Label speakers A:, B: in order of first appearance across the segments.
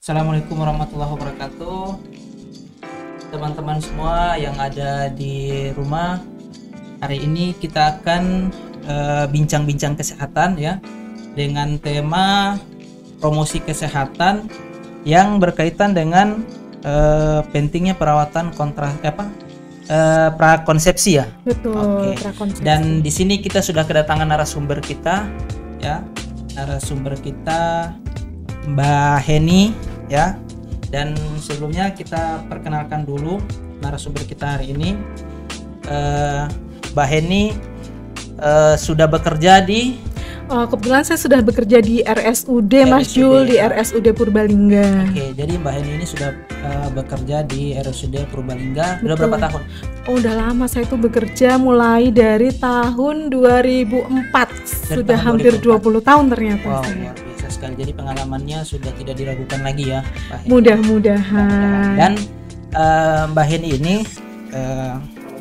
A: Assalamualaikum warahmatullahi wabarakatuh. Teman-teman semua yang ada di rumah, hari ini kita akan bincang-bincang kesehatan ya, dengan tema promosi kesehatan yang berkaitan dengan pentingnya perawatan prakonsepsi ya.
B: Betul.
A: Oke.
B: Prakonsepsi.
A: Dan di sini kita sudah kedatangan narasumber kita ya. Narasumber kita Mbak Heni ya. Dan sebelumnya kita perkenalkan dulu narasumber kita hari ini. Mbak Heni sudah bekerja di
B: kebetulan saya sudah bekerja di RSUD Mas Jul, di RSUD Purbalingga.
A: Oke, jadi Mbak Heni ini sudah bekerja di RSUD Purbalingga. Sudah berapa tahun?
B: Oh, udah lama. Saya itu bekerja mulai dari tahun 2004. Sudah hampir 20 tahun ternyata.
A: Wow,
B: saya.
A: luar biasa sekali. Jadi pengalamannya sudah tidak diragukan lagi ya, Mbak Heni.
B: Mudah-mudahan.
A: Dan Mbak Heni ini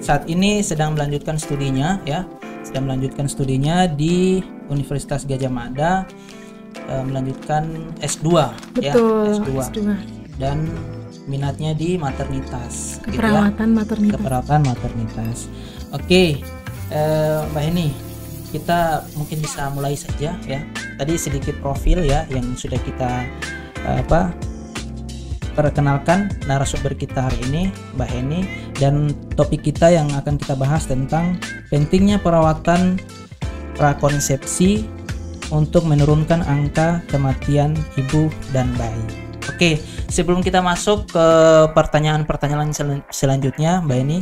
A: saat ini sedang melanjutkan studinya ya. Sedang melanjutkan studinya di Universitas Gadjah Mada, melanjutkan S2.
B: Betul,
A: ya, S2.
B: S2.
A: Dan minatnya di maternitas,
B: Keperawatan maternitas.
A: Keperawatan maternitas. Oke, Mbak Heni, kita mungkin bisa mulai saja ya. Tadi sedikit profil ya yang sudah kita perkenalkan narasumber kita hari ini, Mbak Heni, dan topik kita yang akan kita bahas tentang pentingnya perawatan prakonsepsi untuk menurunkan angka kematian ibu dan bayi. Oke, sebelum kita masuk ke pertanyaan-pertanyaan selanjutnya, Mbak Heni,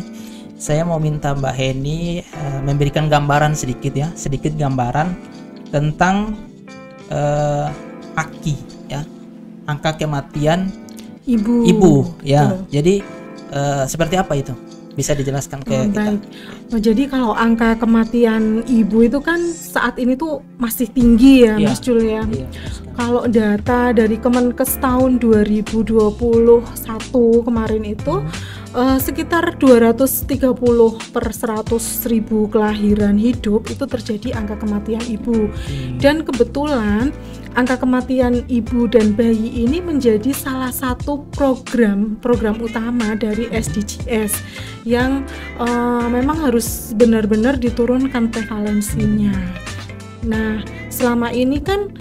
A: saya mau minta Mbak Heni memberikan gambaran sedikit ya, sedikit gambaran tentang AKI ya, angka kematian ibu ya. Jadi seperti apa itu? Bisa dijelaskan ke kita?
B: Baik. Jadi kalau angka kematian ibu itu kan saat ini tuh masih tinggi ya, Mas Jul ya.
A: Iya,
B: kalau data dari Kemenkes tahun 2021 kemarin itu sekitar 230 per 100.000 kelahiran hidup itu terjadi angka kematian ibu. Dan kebetulan angka kematian ibu dan bayi ini menjadi salah satu program utama dari SDGs yang memang harus benar-benar diturunkan prevalensinya. Nah, selama ini kan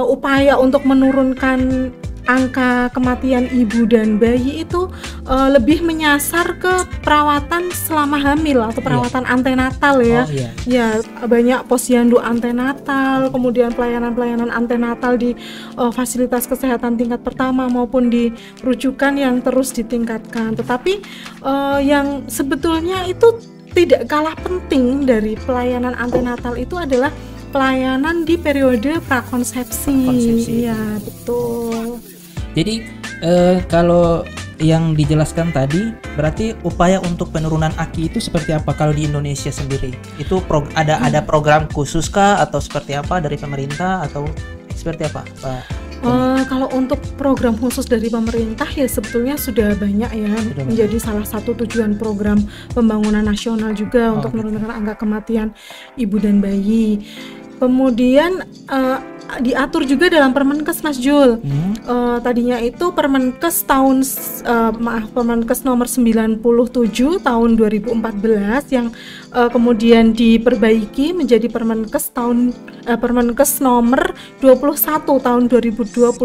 B: upaya untuk menurunkan angka kematian ibu dan bayi itu lebih menyasar ke perawatan selama hamil atau perawatan antenatal ya. Ya, banyak posyandu antenatal, kemudian pelayanan-pelayanan antenatal di fasilitas kesehatan tingkat pertama maupun di rujukan yang terus ditingkatkan. Tetapi yang sebetulnya itu tidak kalah penting dari pelayanan antenatal itu adalah pelayanan di periode prakonsepsi. Iya, betul.
A: Jadi kalau yang dijelaskan tadi berarti upaya untuk penurunan AKI itu seperti apa kalau di Indonesia sendiri? Itu ada program khusus kah atau seperti apa dari pemerintah atau seperti apa, Pak?
B: Kalau untuk program khusus dari pemerintah ya sebetulnya sudah banyak ya, menjadi salah satu tujuan program pembangunan nasional juga untuk menurunkan angka kematian ibu dan bayi. Kemudian diatur juga dalam Permenkes, Mas Jul. Tadinya itu Permenkes Permenkes nomor 97 tahun 2014 yang kemudian diperbaiki menjadi Permenkes Permenkes nomor 21 tahun 2021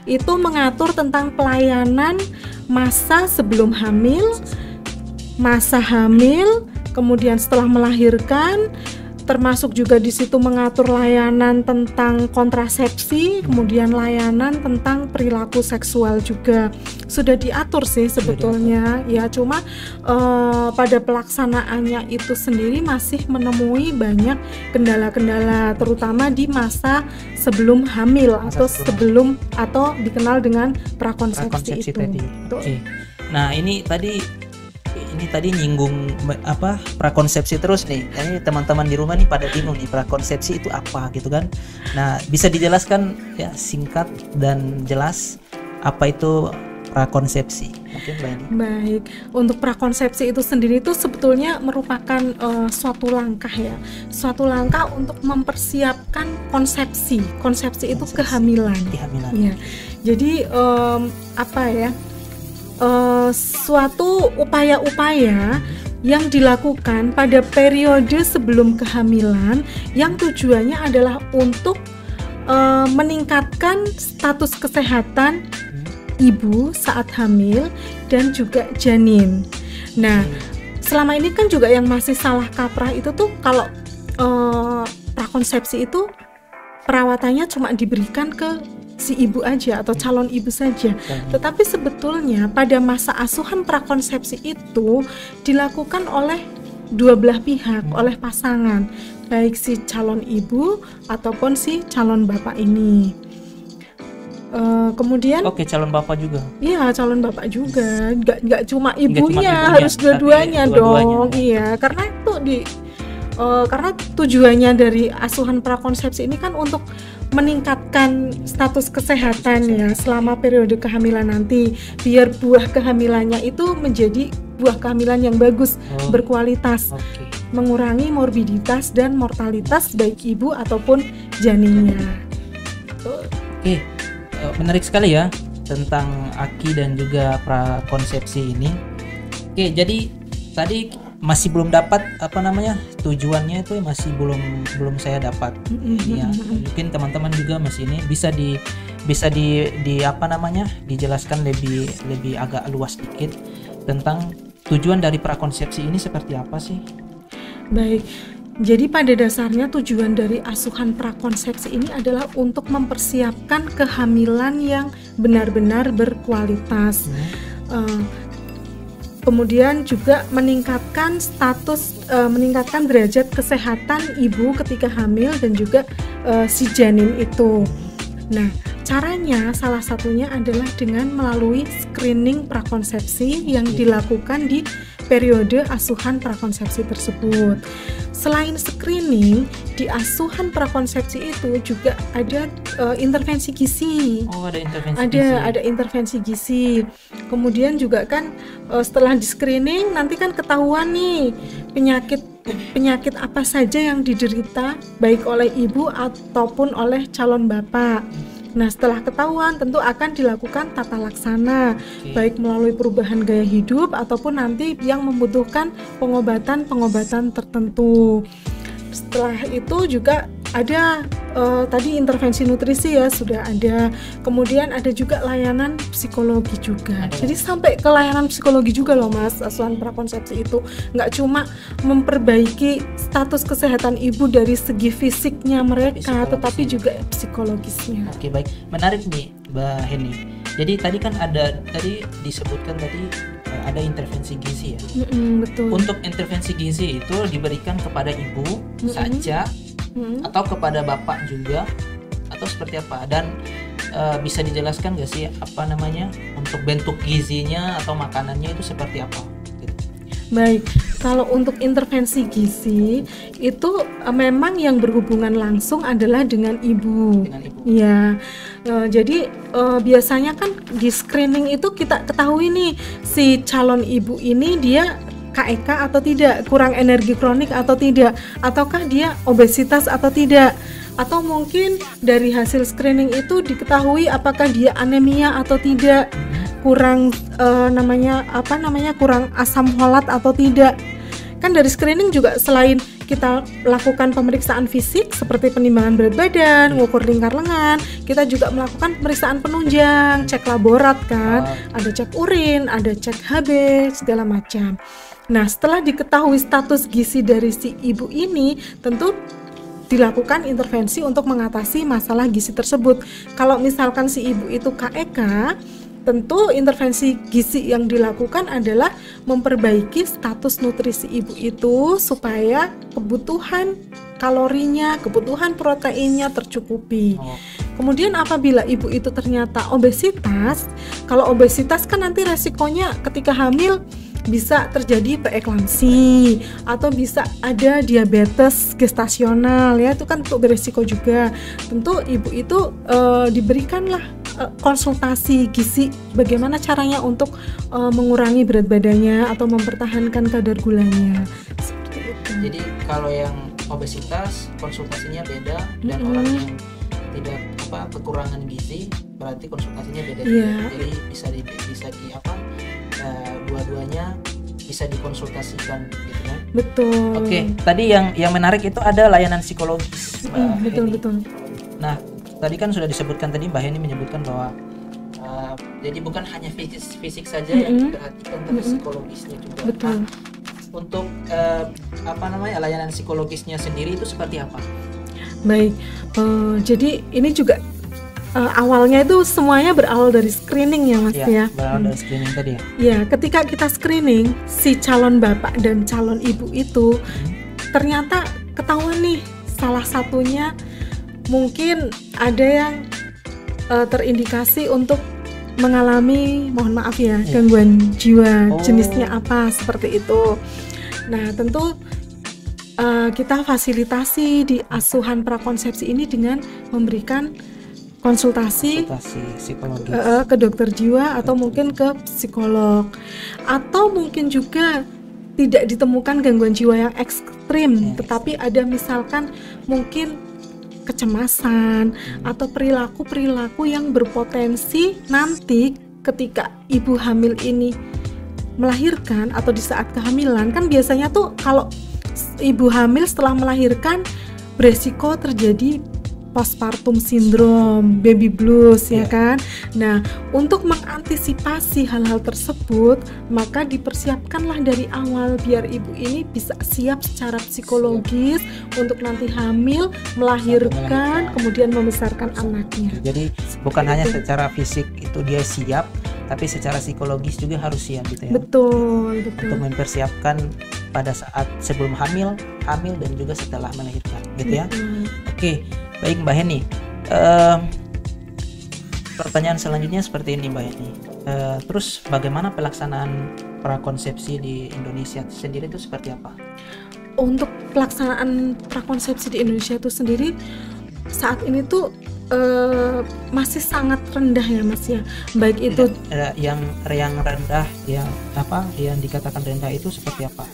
B: itu mengatur tentang pelayanan masa sebelum hamil, masa hamil, kemudian setelah melahirkan, termasuk juga di situ mengatur layanan tentang kontrasepsi, kemudian layanan tentang perilaku seksual juga sudah diatur sih sebetulnya ya. Cuma pada pelaksanaannya itu sendiri masih menemui banyak kendala-kendala, terutama di masa sebelum hamil atau sebelum atau dikenal dengan prakonsepsi itu.
A: Tadi. Oke. Nah ini tadi nyinggung prakonsepsi terus nih. Ini teman-teman di rumah nih pada bingung nih prakonsepsi itu apa gitu kan. Nah, bisa dijelaskan ya singkat dan jelas apa itu prakonsepsi. Mungkin Mbak Eni.
B: Baik, untuk prakonsepsi itu sendiri itu sebetulnya merupakan suatu langkah ya, suatu langkah untuk mempersiapkan konsepsi. Konsepsi itu kehamilan. Ya, jadi apa ya? Suatu upaya-upaya yang dilakukan pada periode sebelum kehamilan yang tujuannya adalah untuk meningkatkan status kesehatan ibu saat hamil dan juga janin. Nah, selama ini kan juga yang masih salah kaprah itu tuh kalau prakonsepsi itu perawatannya cuma diberikan ke si ibu aja atau calon ibu saja. Tetapi sebetulnya pada masa asuhan prakonsepsi itu dilakukan oleh dua belah pihak, oleh pasangan, baik si calon ibu ataupun si calon bapak ini. Kemudian
A: calon bapak juga.
B: Iya, calon bapak juga. Nggak cuma ibunya, harus dua-duanya dong. Iya, karena itu karena tujuannya dari asuhan prakonsepsi ini kan untuk meningkatkan status kesehatan ya selama periode kehamilan nanti, biar buah kehamilannya itu menjadi buah kehamilan yang bagus, berkualitas, mengurangi morbiditas dan mortalitas baik ibu ataupun janinnya.
A: Menarik sekali ya tentang AKI dan juga prakonsepsi ini. Jadi tadi masih belum dapat tujuannya itu masih belum saya dapat. Ya, mungkin teman-teman juga masih ini bisa dijelaskan lebih agak luas sedikit tentang tujuan dari prakonsepsi ini seperti apa sih?
B: Baik. Jadi pada dasarnya tujuan dari asuhan prakonsepsi ini adalah untuk mempersiapkan kehamilan yang benar-benar berkualitas. Kemudian juga meningkatkan meningkatkan derajat kesehatan ibu ketika hamil dan juga si janin itu. Nah, caranya salah satunya adalah dengan melalui screening prakonsepsi yang dilakukan di periode asuhan prakonsepsi tersebut. Selain screening, di asuhan prakonsepsi itu juga ada intervensi gizi. Ada intervensi gizi. Kemudian juga kan setelah di screening nanti kan ketahuan nih penyakit apa saja yang diderita baik oleh ibu ataupun oleh calon bapak. Nah, setelah ketahuan tentu akan dilakukan tata laksana, baik melalui perubahan gaya hidup ataupun nanti yang membutuhkan pengobatan tertentu. Setelah itu juga ada tadi intervensi nutrisi ya sudah ada, kemudian ada juga layanan psikologi juga. Jadi sampai ke layanan psikologi juga loh Mas, asuhan prakonsepsi itu nggak cuma memperbaiki status kesehatan ibu dari segi fisiknya mereka, tetapi juga psikologisnya.
A: Oke, baik, menarik nih Mbak Heni. Jadi tadi kan disebutkan ada intervensi gizi ya.
B: Betul.
A: Untuk intervensi gizi itu diberikan kepada ibu saja atau kepada bapak juga atau seperti apa? Dan bisa dijelaskan nggak sih untuk bentuk gizinya atau makanannya itu seperti apa?
B: Baik, kalau untuk intervensi gizi itu memang yang berhubungan langsung adalah dengan ibu. Ya, jadi biasanya kan di screening itu kita ketahui nih si calon ibu ini dia KEK atau tidak, kurang energi kronik atau tidak, ataukah dia obesitas atau tidak, atau mungkin dari hasil screening itu diketahui apakah dia anemia atau tidak, kurang kurang asam folat atau tidak. Kan dari screening juga selain kita lakukan pemeriksaan fisik seperti penimbangan berat badan, ngukur lingkar lengan, kita juga melakukan pemeriksaan penunjang, cek laborat kan, ada cek urin, ada cek HB, segala macam. Nah, setelah diketahui status gizi dari si ibu ini, tentu dilakukan intervensi untuk mengatasi masalah gizi tersebut. Kalau misalkan si ibu itu KEK, tentu intervensi gizi yang dilakukan adalah memperbaiki status nutrisi ibu itu supaya kebutuhan kalorinya, kebutuhan proteinnya tercukupi. Kemudian apabila ibu itu ternyata obesitas, kalau obesitas kan nanti resikonya ketika hamil bisa terjadi preeklamsi atau bisa ada diabetes gestasional ya, itu kan untuk beresiko juga. Tentu ibu itu diberikanlah konsultasi gizi, bagaimana caranya untuk mengurangi berat badannya atau mempertahankan kadar gulanya. Seperti itu.
A: Jadi kalau yang obesitas konsultasinya beda, dan orang yang tidak kekurangan gizi berarti konsultasinya beda. Jadi bisa di dua-duanya bisa dikonsultasikan gitu kan.
B: Betul.
A: Oke, tadi yang menarik itu ada layanan psikologis.
B: Betul.
A: Nah, tadi kan sudah disebutkan, tadi Mbak Heni menyebutkan bahwa jadi bukan hanya fisik saja yang diperhatikan, tapi psikologisnya juga.
B: Betul.
A: Untuk layanan psikologisnya sendiri itu seperti apa?
B: Baik, jadi ini juga awalnya itu semuanya berawal dari screening ya Mas ya.
A: Berawal dari screening tadi ya.
B: Ya, ketika kita screening si calon bapak dan calon ibu itu ternyata ketahuan nih salah satunya mungkin ada yang terindikasi untuk mengalami, mohon maaf ya, gangguan jiwa. Jenisnya apa, seperti itu. Nah, tentu kita fasilitasi di asuhan prakonsepsi ini dengan memberikan konsultasi
A: psikologis
B: ke dokter jiwa atau mungkin ke psikolog, atau mungkin juga tidak ditemukan gangguan jiwa yang ekstrim, tetapi ada misalkan mungkin kecemasan atau perilaku-perilaku yang berpotensi nanti ketika ibu hamil ini melahirkan atau di saat kehamilan. Kan biasanya tuh kalau ibu hamil setelah melahirkan beresiko terjadi postpartum syndrome, baby blues ya kan. Nah, untuk mengantisipasi hal-hal tersebut, maka dipersiapkanlah dari awal biar ibu ini bisa siap secara psikologis untuk nanti hamil, melahirkan, kemudian membesarkan anaknya.
A: Jadi bukan hanya secara fisik itu dia siap, tapi secara psikologis juga harus siap gitu ya.
B: Betul.
A: Untuk mempersiapkan pada saat sebelum hamil dan juga setelah melahirkan gitu ya. Oke. Baik Mbak Heni, pertanyaan selanjutnya seperti ini Mbak Heni. Terus bagaimana pelaksanaan prakonsepsi di Indonesia sendiri itu seperti apa?
B: Untuk pelaksanaan prakonsepsi di Indonesia itu sendiri saat ini tuh masih sangat rendah ya Mas ya. Baik itu
A: yang rendah, yang dikatakan rendah itu seperti apa?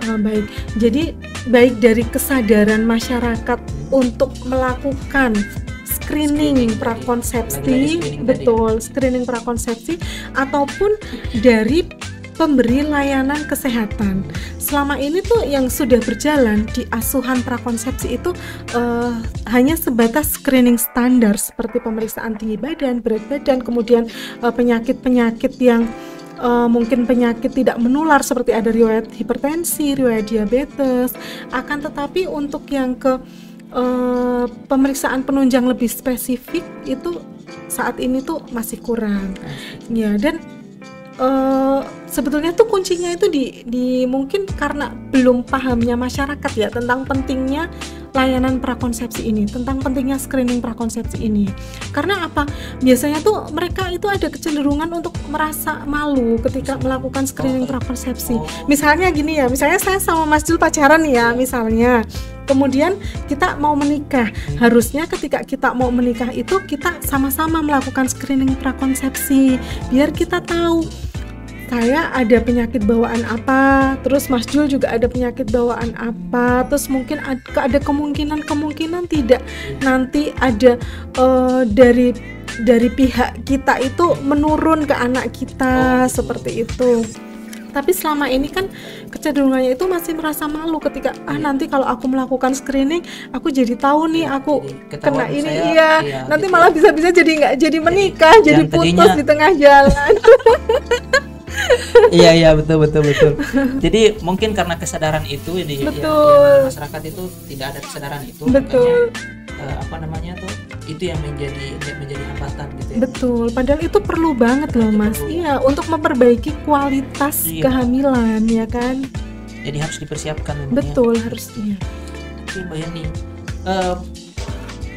B: Baik, jadi baik dari kesadaran masyarakat untuk melakukan screening prakonsepsi, screening prakonsepsi, ataupun dari pemberi layanan kesehatan. Selama ini tuh yang sudah berjalan di asuhan prakonsepsi itu hanya sebatas screening standar seperti pemeriksaan tinggi badan, berat badan, kemudian penyakit-penyakit yang mungkin penyakit tidak menular seperti ada riwayat hipertensi, riwayat diabetes. Akan tetapi untuk yang ke pemeriksaan penunjang lebih spesifik itu saat ini tuh masih kurang. Ya, dan sebetulnya tuh kuncinya itu di mungkin karena belum pahamnya masyarakat ya tentang pentingnya layanan prakonsepsi ini, tentang pentingnya screening prakonsepsi ini. Karena apa? Biasanya tuh mereka itu ada kecenderungan untuk merasa malu ketika melakukan screening prakonsepsi. Misalnya gini ya, misalnya saya sama Mas Jul pacaran ya, misalnya. Kemudian kita mau menikah. Harusnya ketika kita mau menikah itu kita sama-sama melakukan screening prakonsepsi biar kita tahu saya ada penyakit bawaan apa, terus Mas Jul juga ada penyakit bawaan apa, terus mungkin ada kemungkinan tidak nanti ada dari pihak kita itu menurun ke anak kita, seperti itu. Tapi selama ini kan kecenderungannya itu masih merasa malu ketika nanti kalau aku melakukan screening aku jadi tahu nih aku kena ini, nanti malah bisa-bisa jadi nggak jadi menikah, jadi putus di tengah jalan.
A: Iya betul. Jadi mungkin karena kesadaran itu di masyarakat itu tidak ada kesadaran itu.
B: Betul.
A: Makanya itu yang menjadi hambatan gitu ya.
B: Betul. Padahal itu perlu banget loh Mas. Iya, untuk memperbaiki kualitas kehamilan ya kan.
A: Jadi harus dipersiapkan.
B: Betul, harus iya.
A: Oke Mbak Yani,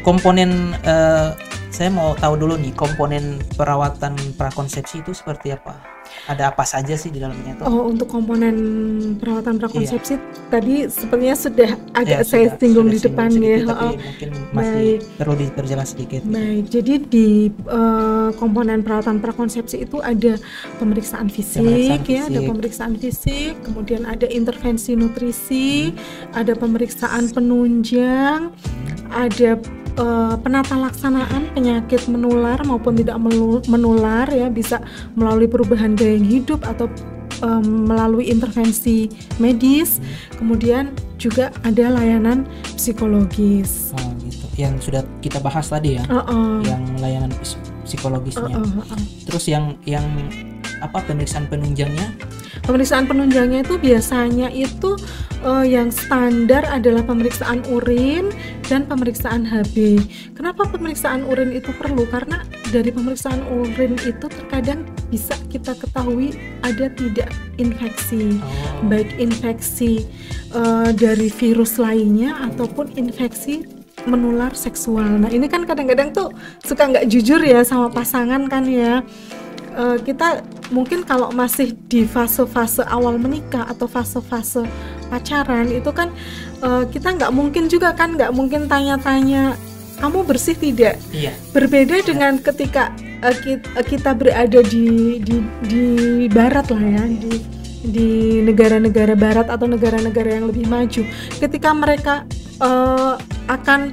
A: komponen saya mau tahu dulu nih komponen perawatan prakonsepsi itu seperti apa? ada apa saja sih di dalamnya tuh?
B: Oh, untuk komponen perawatan prakonsepsi tadi sepertinya sudah agak
A: Ya,
B: saya singgung di
A: singgung
B: depan
A: sedikit,
B: ya.
A: tapi mungkin masih perlu diperjelas sedikit.
B: Baik, jadi di komponen perawatan prakonsepsi itu ada pemeriksaan fisik, ada pemeriksaan fisik, kemudian ada intervensi nutrisi, ada pemeriksaan penunjang, ada penata laksanaan penyakit menular maupun tidak menular ya, bisa melalui perubahan gaya hidup atau melalui intervensi medis. Kemudian juga ada layanan psikologis.
A: Oh, gitu. Yang sudah kita bahas tadi ya, yang layanan psikologisnya. Terus yang apa pemeriksaan penunjangnya?
B: Pemeriksaan penunjangnya itu biasanya itu yang standar adalah pemeriksaan urin dan pemeriksaan HB. Kenapa pemeriksaan urin itu perlu? Karena dari pemeriksaan urin itu terkadang bisa kita ketahui ada tidak infeksi, baik infeksi dari virus lainnya ataupun infeksi menular seksual. Nah ini kan kadang-kadang tuh suka nggak jujur ya sama pasangan kan ya. Kita mungkin kalau masih di fase-fase awal menikah atau fase-fase pacaran itu kan kita nggak mungkin tanya-tanya kamu bersih tidak. Berbeda dengan ketika kita berada di barat lah ya, di negara-negara barat atau negara-negara yang lebih maju, ketika mereka akan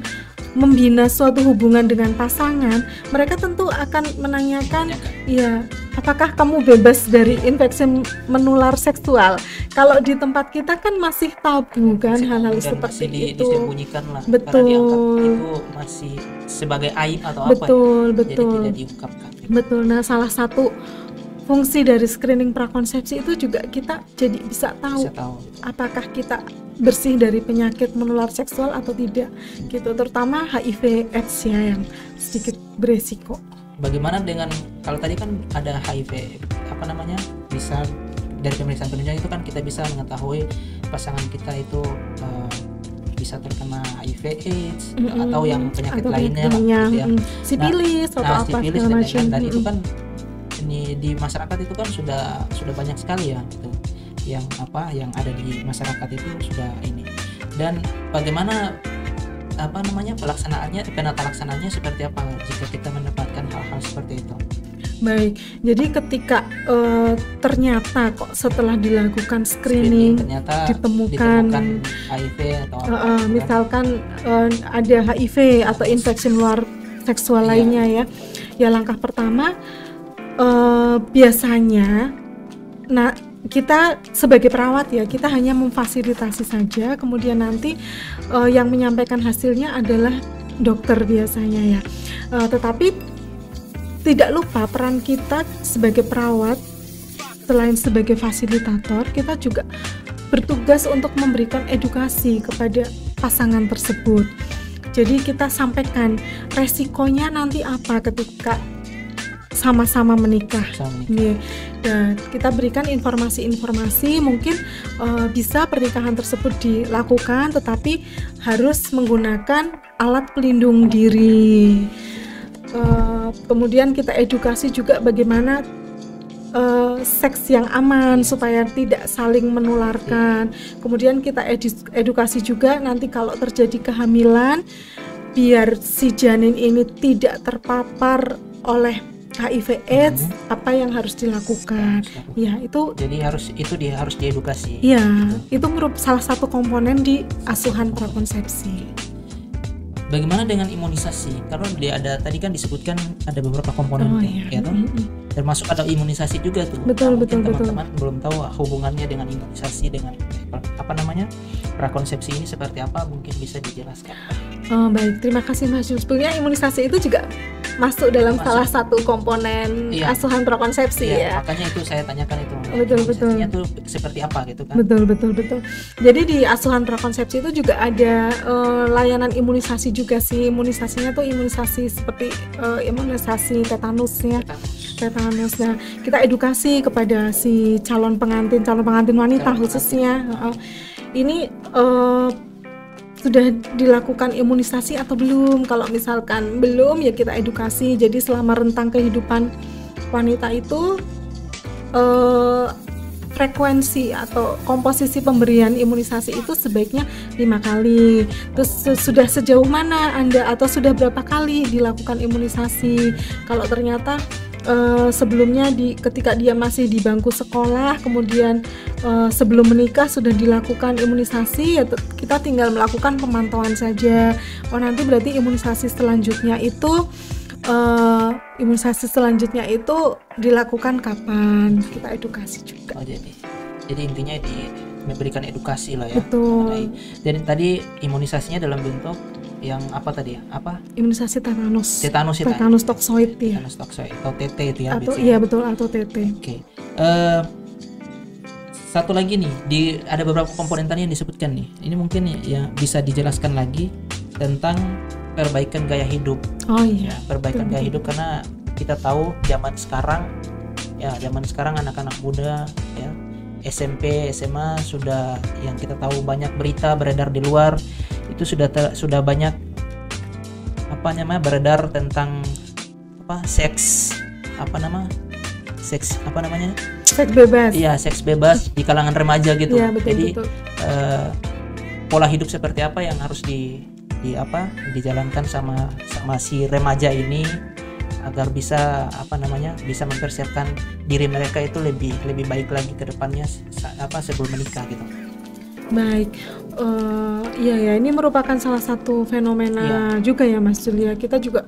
B: membina suatu hubungan dengan pasangan, mereka tentu akan menanyakan, ya, apakah kamu bebas dari infeksi menular seksual? Kalau di tempat kita kan masih tabu kan hal-hal seperti itu.
A: Disembunyikan lah.
B: Betul.
A: Karena dianggap itu masih sebagai aib atau
B: betul,
A: apa?
B: Betul.
A: Jadi tidak diungkapkan.
B: Betul. Nah, salah satu fungsi dari screening prakonsepsi itu juga kita jadi bisa tahu apakah kita bersih dari penyakit menular seksual atau tidak gitu, terutama HIV/AIDS ya yang sedikit beresiko.
A: Bagaimana dengan kalau tadi kan ada HIV bisa dari pemeriksaan penunjang itu kan kita bisa mengetahui pasangan kita itu bisa terkena HIV/AIDS atau yang penyakit lainnya gitu ya.
B: Sipilis atau apa
A: sipilis dan lain-lain. Dan itu kan ini di masyarakat itu kan sudah banyak sekali ya gitu. Yang ada di masyarakat itu sudah ini. Dan bagaimana pelaksanaannya, penata laksanaannya seperti apa jika kita mendapatkan hal-hal seperti itu?
B: Baik, jadi ketika ternyata kok setelah dilakukan screening ditemukan
A: HIV atau
B: misalkan ada HIV atau infeksi menular seksual lainnya ya langkah pertama biasanya kita sebagai perawat ya, kita hanya memfasilitasi saja, kemudian nanti yang menyampaikan hasilnya adalah dokter biasanya ya. Tetapi tidak lupa peran kita sebagai perawat, selain sebagai fasilitator, kita juga bertugas untuk memberikan edukasi kepada pasangan tersebut. Jadi kita sampaikan resikonya nanti apa ketika sama-sama menikah. Dan kita berikan informasi-informasi, mungkin bisa pernikahan tersebut dilakukan tetapi harus menggunakan alat pelindung diri. Kemudian kita edukasi juga bagaimana seks yang aman supaya tidak saling menularkan. Kemudian kita edukasi juga nanti kalau terjadi kehamilan biar si janin ini tidak terpapar oleh HIV/AIDS, apa yang harus dilakukan? Ya, itu. Jadi
A: harus diedukasi.
B: Ya, itu merupakan salah satu komponen di asuhan prakonsepsi.
A: Bagaimana dengan imunisasi? Karena tadi kan disebutkan ada beberapa komponen termasuk ada imunisasi juga tuh.
B: Betul.
A: Teman-teman belum tahu hubungannya dengan imunisasi dengan prakonsepsi ini seperti apa, mungkin bisa dijelaskan.
B: Baik, terima kasih Mas Jul. Sebenarnya imunisasi itu juga masuk dalam salah satu komponen asuhan prakonsepsi ya.
A: Makanya itu saya tanyakan itu.
B: Betul.
A: Itu seperti apa gitu kan?
B: Betul. Jadi di asuhan prakonsepsi itu juga ada layanan imunisasi juga sih. Imunisasinya tuh imunisasi seperti imunisasi tetanus ya. Tetanus. Nah, kita edukasi kepada si calon pengantin wanita khususnya. Ini sudah dilakukan imunisasi atau belum? Kalau misalkan belum ya kita edukasi. Jadi selama rentang kehidupan wanita itu frekuensi atau komposisi pemberian imunisasi itu sebaiknya 5 kali. Terus sudah sejauh mana Anda atau sudah berapa kali dilakukan imunisasi? Kalau ternyata sebelumnya ketika dia masih di bangku sekolah, kemudian sebelum menikah sudah dilakukan imunisasi, ya kita tinggal melakukan pemantauan saja. Oh, nanti berarti imunisasi selanjutnya itu dilakukan kapan? Kita edukasi juga.
A: Oh, jadi intinya memberikan edukasi lah ya.
B: Betul.
A: Jadi tadi imunisasinya dalam bentuk yang apa tadi ya? Apa?
B: Imunisasi tetanus.
A: Tetanus
B: toksoid ya.
A: Tetanus toksoid atau TT itu ya.
B: Atau iya betul, atau TT.
A: Oke. Satu lagi nih, ada beberapa komponen tadi yang disebutkan nih. Ini mungkin ya bisa dijelaskan lagi tentang perbaikan gaya hidup.
B: Oh iya.
A: Ya, perbaikan gaya hidup, karena kita tahu zaman sekarang anak-anak muda ya, SMP, SMA sudah, yang kita tahu banyak berita beredar di luar itu sudah banyak beredar tentang seks
B: bebas.
A: Iya, seks bebas di kalangan remaja gitu.
B: Ya, betul,
A: jadi
B: betul.
A: Pola hidup seperti apa yang harus dijalankan sama si remaja ini agar bisa bisa mempersiapkan diri mereka itu lebih baik lagi ke depannya sebelum menikah gitu.
B: Baik, ya ini merupakan salah satu fenomena juga ya Mas Julia. Kita juga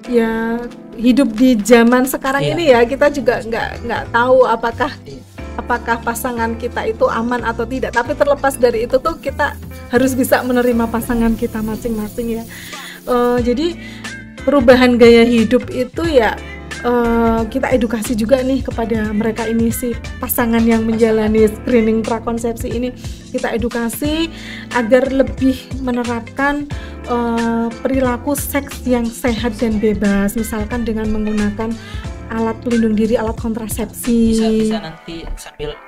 B: ya hidup di zaman sekarang ini ya, kita juga nggak tahu apakah pasangan kita itu aman atau tidak. Tapi terlepas dari itu tuh kita harus bisa menerima pasangan kita masing-masing ya. Jadi perubahan gaya hidup itu ya kita edukasi juga nih kepada mereka ini, si pasangan yang menjalani screening prakonsepsi ini. Kita edukasi agar lebih menerapkan perilaku seks yang sehat dan bebas, misalkan dengan menggunakan alat pelindung diri, alat kontrasepsi.
A: Bisa nanti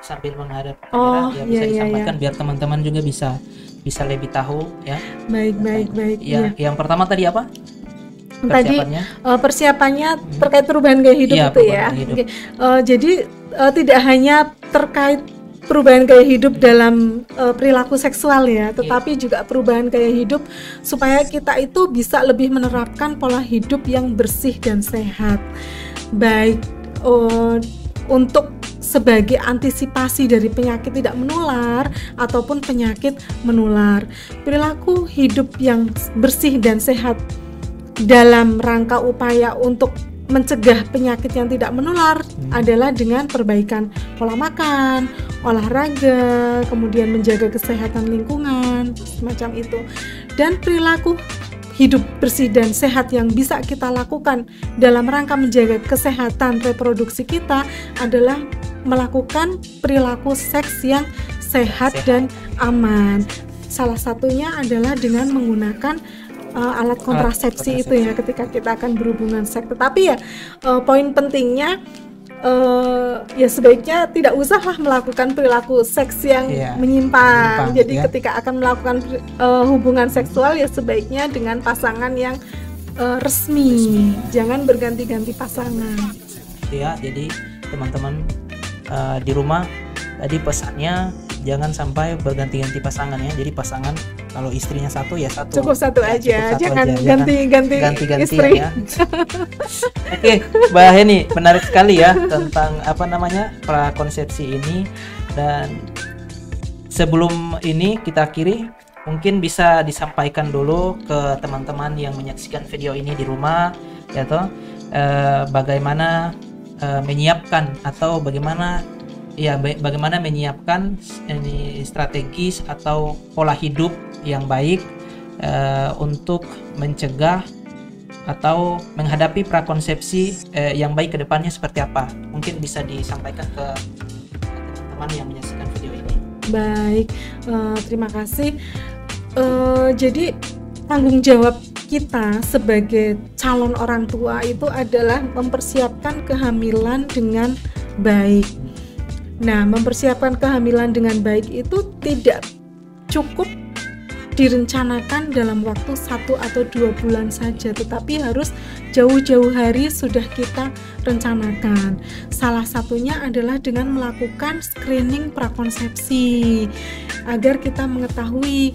A: sambil menghadap kamera bisa disampaikan biar teman-teman juga bisa lebih tahu ya.
B: Baik.
A: Ya. Yang pertama tadi apa?
B: Persiapannya terkait perubahan gaya hidup itu ya.
A: Hidup.
B: Jadi tidak hanya terkait perubahan gaya hidup dalam perilaku seksual ya, tetapi juga perubahan gaya hidup supaya kita itu bisa lebih menerapkan pola hidup yang bersih dan sehat. Baik untuk sebagai antisipasi dari penyakit tidak menular ataupun penyakit menular. Perilaku hidup yang bersih dan sehat dalam rangka upaya untuk mencegah penyakit yang tidak menular adalah dengan perbaikan pola makan, olahraga, kemudian menjaga kesehatan lingkungan, semacam itu. Dan perilaku hidup bersih dan sehat yang bisa kita lakukan dalam rangka menjaga kesehatan reproduksi kita adalah melakukan perilaku seks yang sehat dan aman. Salah satunya adalah dengan menggunakan alat kontrasepsi itu ya ketika kita akan berhubungan seks. Tetapi ya poin pentingnya ya sebaiknya tidak usahlah melakukan perilaku seks yang menyimpang. Jadi ketika akan melakukan hubungan seksual ya sebaiknya dengan pasangan yang resmi. Jangan berganti-ganti pasangan.
A: Ya, jadi teman-teman di rumah tadi pesannya jangan sampai berganti-ganti pasangan ya. Jadi pasangan kalau istrinya satu ya satu.
B: Cukup satu aja, jangan ganti-ganti istri.
A: Ya. Oke, Mbak Heni, menarik sekali ya tentang prakonsepsi ini. Dan sebelum ini kita akhiri, mungkin bisa disampaikan dulu ke teman-teman yang menyaksikan video ini di rumah, ya toh, bagaimana menyiapkan atau bagaimana menyiapkan ini strategis atau pola hidup yang baik untuk mencegah atau menghadapi prakonsepsi yang baik ke depannya seperti apa. Mungkin bisa disampaikan ke teman-teman yang menyaksikan video ini.
B: Baik, terima kasih. Jadi tanggung jawab kita sebagai calon orang tua itu adalah mempersiapkan kehamilan dengan baik. Nah, mempersiapkan kehamilan dengan baik itu tidak cukup direncanakan dalam waktu 1 atau 2 bulan saja, tetapi harus jauh-jauh hari sudah kita rencanakan. Salah satunya adalah dengan melakukan screening prakonsepsi agar kita mengetahui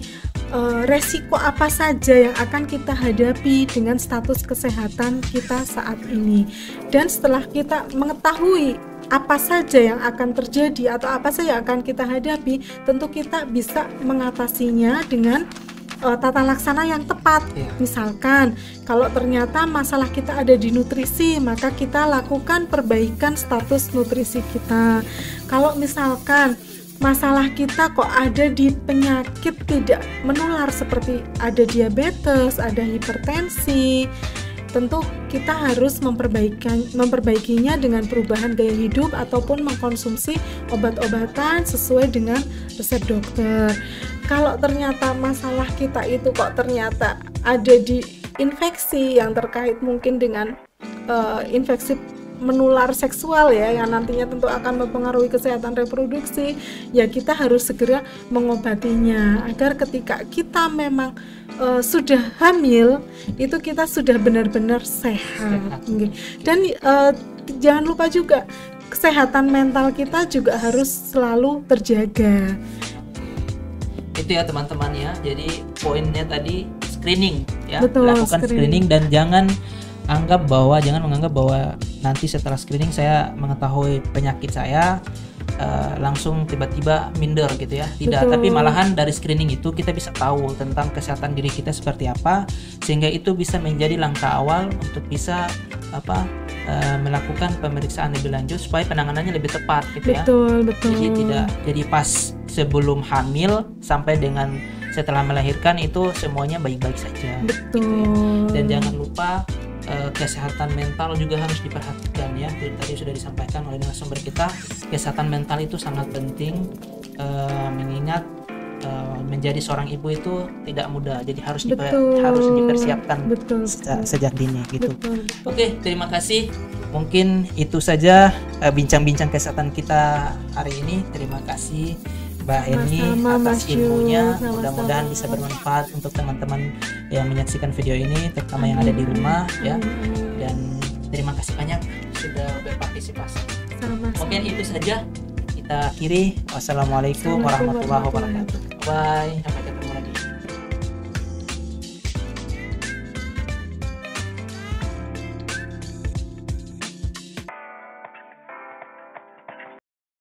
B: resiko apa saja yang akan kita hadapi dengan status kesehatan kita saat ini. Dan setelah kita mengetahui apa saja yang akan terjadi atau apa saja yang akan kita hadapi, tentu kita bisa mengatasinya dengan tata laksana yang tepat. Misalkan kalau ternyata masalah kita ada di nutrisi, maka kita lakukan perbaikan status nutrisi kita. Kalau misalkan masalah kita kok ada di penyakit tidak menular seperti ada diabetes, ada hipertensi, tentu kita harus memperbaikinya dengan perubahan gaya hidup ataupun mengkonsumsi obat-obatan sesuai dengan resep dokter. Kalau ternyata masalah kita itu kok ternyata ada di infeksi yang terkait mungkin dengan infeksi menular seksual ya, yang nantinya tentu akan mempengaruhi kesehatan reproduksi, ya kita harus segera mengobatinya agar ketika kita memang sudah hamil itu kita sudah benar-benar sehat. Dan jangan lupa juga kesehatan mental kita juga harus selalu terjaga.
A: Itu ya teman-teman ya. Jadi poinnya tadi screening ya.
B: Betul,
A: lakukan screening dan jangan menganggap bahwa nanti setelah screening saya mengetahui penyakit saya langsung tiba-tiba minder gitu ya. Tidak,
B: Betul.
A: tapi malahan dari screening itu kita bisa tahu tentang kesehatan diri kita seperti apa, sehingga itu bisa menjadi langkah awal untuk bisa melakukan pemeriksaan lebih lanjut supaya penanganannya lebih tepat gitu ya.
B: Betul.
A: Jadi pas sebelum hamil sampai dengan setelah melahirkan itu semuanya baik-baik saja.
B: Betul.
A: Gitu ya. Dan jangan lupa kesehatan mental juga harus diperhatikan ya. Tadi sudah disampaikan oleh narasumber kita, kesehatan mental itu sangat penting, mengingat menjadi seorang ibu itu tidak mudah, jadi harus dipersiapkan sejak dini gitu. Oke, terima kasih. Mungkin itu saja bincang-bincang kesehatan kita hari ini. Terima kasih Mbak Eni atas ilmunya. Mudah-mudahan bisa bermanfaat untuk teman-teman yang menyaksikan video ini, terutama yang ada di rumah ya. Dan terima kasih banyak sudah berpartisipasi. Mungkin itu saja kita akhiri. Wassalamualaikum warahmatullahi wabarakatuh. Bye.